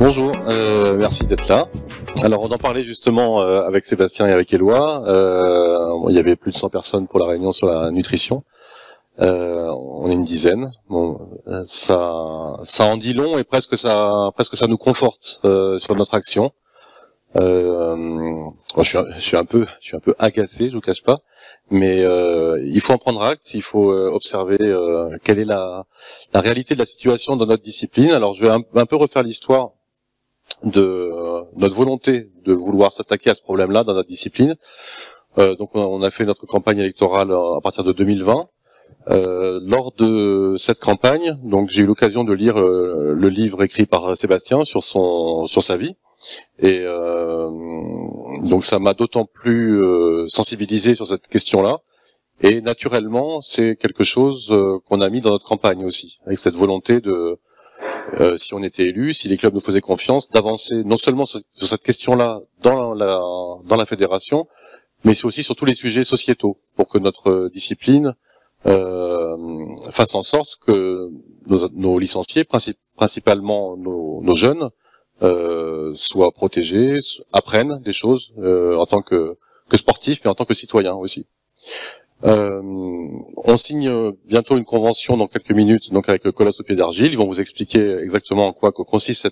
Bonjour, merci d'être là. Alors on en parlait justement avec Sébastien et avec Éloi. Il y avait plus de 100 personnes pour la réunion sur la nutrition. On est une dizaine. Bon, ça en dit long et presque ça nous conforte sur notre action. Je suis un peu agacé, je vous cache pas, mais il faut en prendre acte, il faut observer quelle est la réalité de la situation dans notre discipline. Alors je vais un peu refaire l'histoire de notre volonté de vouloir s'attaquer à ce problème-là dans notre discipline. Donc on a fait notre campagne électorale à partir de 2020. Lors de cette campagne, donc j'ai eu l'occasion de lire le livre écrit par Sébastien sur sa vie. Et donc ça m'a d'autant plus sensibilisé sur cette question-là. Et naturellement, c'est quelque chose qu'on a mis dans notre campagne aussi, avec cette volonté de, si on était élu, si les clubs nous faisaient confiance, d'avancer non seulement sur cette question-là dans la fédération, mais aussi sur tous les sujets sociétaux, pour que notre discipline fasse en sorte que nos licenciés, principalement nos jeunes, soient protégés, apprennent des choses en tant que sportifs, mais en tant que citoyens aussi. On signe bientôt une convention dans quelques minutes, donc avec le Colosse au pied d'argile. Ils vont vous expliquer exactement en quoi consiste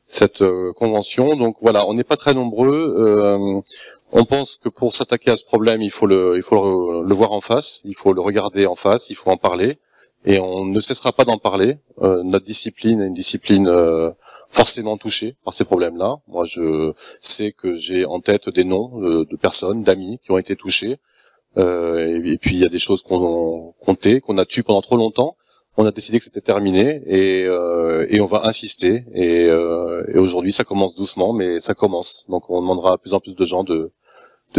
cette convention. Donc voilà, on n'est pas très nombreux. On pense que pour s'attaquer à ce problème, il faut le voir en face, il faut le regarder en face, il faut en parler, et on ne cessera pas d'en parler. Notre discipline est une discipline forcément touchée par ces problèmes-là. Moi, je sais que j'ai en tête des noms de personnes, d'amis qui ont été touchés. Et puis il y a des choses qu'on a tues pendant trop longtemps. On a décidé que c'était terminé et on va insister. Et aujourd'hui, ça commence doucement, mais ça commence. Donc on demandera à plus en plus de gens de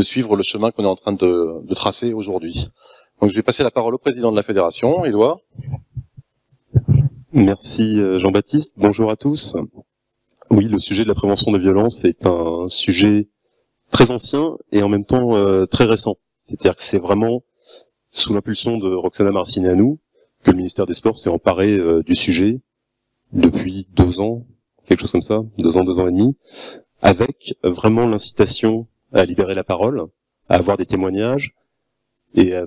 suivre le chemin qu'on est en train de tracer aujourd'hui. Donc je vais passer la parole au président de la fédération, Éloi. Merci Jean-Baptiste, bonjour à tous. Oui, le sujet de la prévention des violences est un sujet très ancien et en même temps très récent. C'est-à-dire que c'est vraiment sous l'impulsion de Roxana Marcineanu que le ministère des Sports s'est emparé du sujet depuis 2 ans, quelque chose comme ça, 2 ans et demi, avec vraiment l'incitation à libérer la parole, à avoir des témoignages et à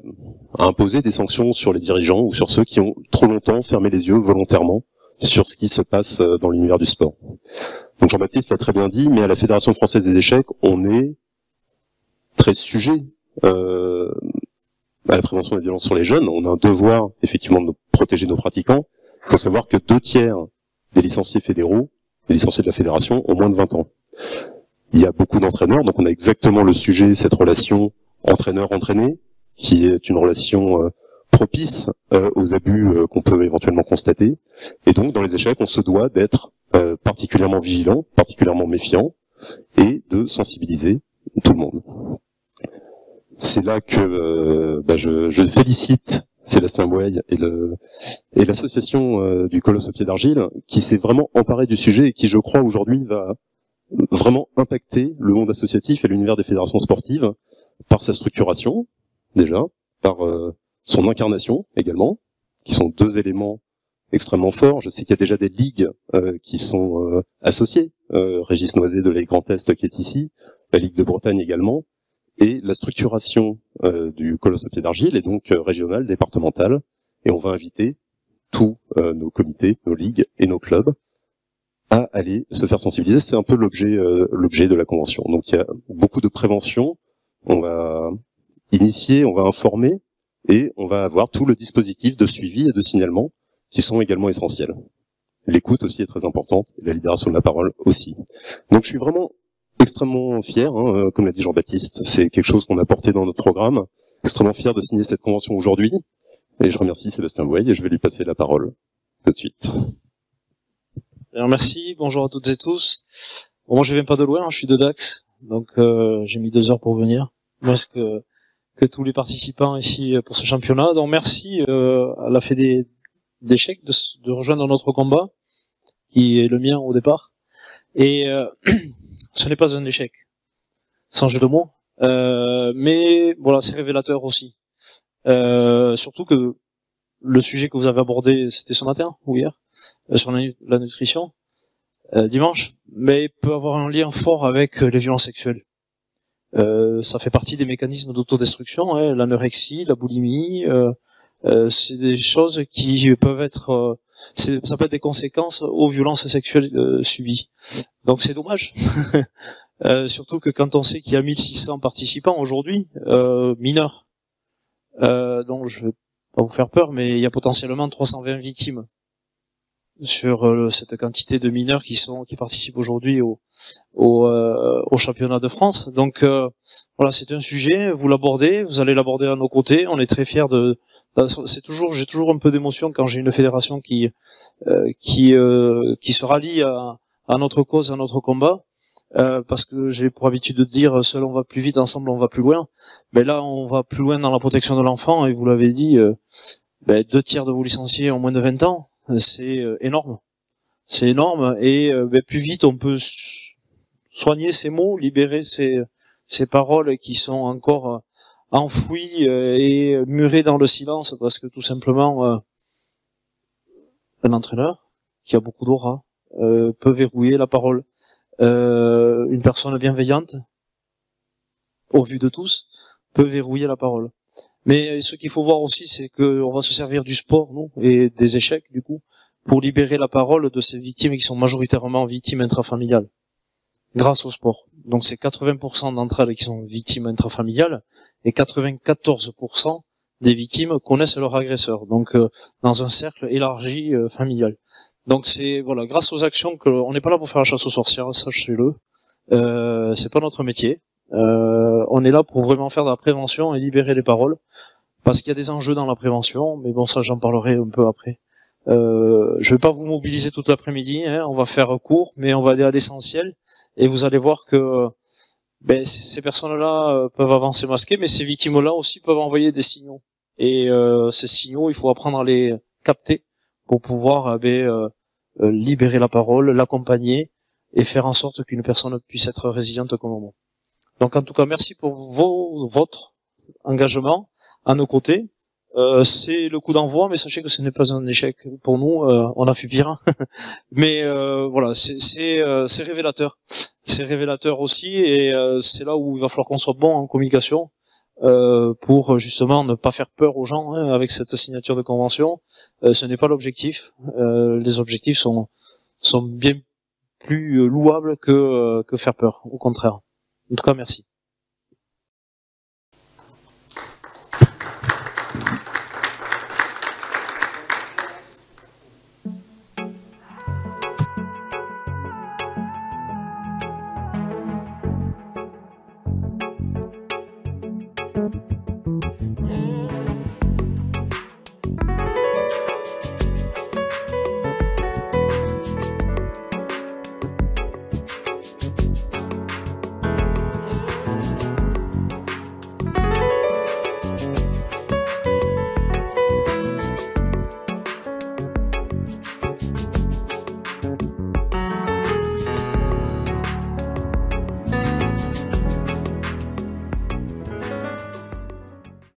imposer des sanctions sur les dirigeants ou sur ceux qui ont trop longtemps fermé les yeux volontairement sur ce qui se passe dans l'univers du sport. Donc Jean-Baptiste l'a très bien dit, mais à la Fédération française des échecs, on est très sujet à la prévention des violences sur les jeunes. On a un devoir effectivement de protéger nos pratiquants. Il faut savoir que 2/3 des licenciés fédéraux, des licenciés de la fédération, ont moins de 20 ans. Il y a beaucoup d'entraîneurs, donc on a exactement le sujet, cette relation entraîneur-entraîné, qui est une relation propice aux abus qu'on peut éventuellement constater. Et donc dans les échecs, on se doit d'être particulièrement vigilant, particulièrement méfiant, et de sensibiliser tout le monde. C'est là que je félicite Sébastien Boueil et l'association du Colosse au pied d'argile qui s'est vraiment emparée du sujet et qui, je crois, aujourd'hui va vraiment impacter le monde associatif et l'univers des fédérations sportives par sa structuration, déjà, par son incarnation également, qui sont 2 éléments extrêmement forts. Je sais qu'il y a déjà des ligues qui sont associées, Régis Noiset de l'Aigle Grand Est qui est ici, la Ligue de Bretagne également, et la structuration du Colosse au pied d'argile est donc régionale, départementale, et on va inviter tous nos comités, nos ligues et nos clubs à aller se faire sensibiliser. C'est un peu l'objet de la convention. Donc il y a beaucoup de prévention, on va initier, on va informer, et on va avoir tout le dispositif de suivi et de signalement qui sont également essentiels. L'écoute aussi est très importante, et la libération de la parole aussi. Donc je suis vraiment extrêmement fier, comme l'a dit Jean-Baptiste, c'est quelque chose qu'on a porté dans notre programme, extrêmement fier de signer cette convention aujourd'hui, et je remercie Sébastien Boueil, et je vais lui passer la parole tout de suite. Alors merci, bonjour à toutes et tous. Bon, moi je viens pas de loin, je suis de Dax, donc j'ai mis 2 heures pour venir, moins que tous les participants ici pour ce championnat. Donc merci à la Fédé d'échecs de rejoindre notre combat, qui est le mien au départ. Et ce n'est pas un échec, sans jeu de mots, mais voilà, c'est révélateur aussi. Surtout que le sujet que vous avez abordé, c'était ce matin ou hier, sur la nutrition. dimanche, mais peut avoir un lien fort avec les violences sexuelles. Ça fait partie des mécanismes d'autodestruction, hein, l'anorexie, la boulimie, c'est des choses qui peuvent être, ça peut être des conséquences aux violences sexuelles subies. Donc c'est dommage. Surtout que quand on sait qu'il y a 1600 participants aujourd'hui, mineurs, donc je vais pas vous faire peur, mais il y a potentiellement 320 victimes sur cette quantité de mineurs qui participent aujourd'hui au championnat de France. Donc voilà, c'est un sujet, vous l'abordez, vous allez l'aborder à nos côtés. On est très fiers j'ai toujours un peu d'émotion quand j'ai une fédération qui se rallie à notre cause, à notre combat. Parce que j'ai pour habitude de dire seul on va plus vite, ensemble on va plus loin. Mais là on va plus loin dans la protection de l'enfant, et vous l'avez dit, 2/3 de vos licenciés ont moins de 20 ans, c'est énorme. C'est énorme, et plus vite on peut soigner ces mots, libérer ces paroles qui sont encore enfouies et murées dans le silence, parce que tout simplement un entraîneur qui a beaucoup d'aura peut verrouiller la parole. Une personne bienveillante, au vu de tous, peut verrouiller la parole. Mais ce qu'il faut voir aussi, c'est qu'on va se servir du sport, nous, et des échecs, du coup, pour libérer la parole de ces victimes qui sont majoritairement victimes intrafamiliales, grâce au sport. Donc c'est 80% d'entre elles qui sont victimes intrafamiliales, et 94% des victimes connaissent leur agresseur, donc dans un cercle élargi familial. Donc c'est voilà, grâce aux actions on n'est pas là pour faire la chasse aux sorcières, sachez-le. C'est pas notre métier. On est là pour vraiment faire de la prévention et libérer les paroles, parce qu'il y a des enjeux dans la prévention. Mais bon, ça j'en parlerai un peu après. Je vais pas vous mobiliser toute l'après-midi, hein, on va faire court, mais on va aller à l'essentiel, et vous allez voir que ces personnes-là peuvent avancer masquées, mais ces victimes-là aussi peuvent envoyer des signaux. Et ces signaux, il faut apprendre à les capter pour pouvoir libérer la parole, l'accompagner et faire en sorte qu'une personne puisse être résiliente comme moi. Donc en tout cas, merci pour votre engagement à nos côtés. C'est le coup d'envoi, mais sachez que ce n'est pas un échec pour nous. On a fait pire, mais voilà, c'est révélateur. C'est révélateur aussi, et c'est là où il va falloir qu'on soit bon en communication pour justement ne pas faire peur aux gens avec cette signature de convention. Ce n'est pas l'objectif. Les objectifs sont bien plus louables que faire peur. Au contraire. En tout cas, merci.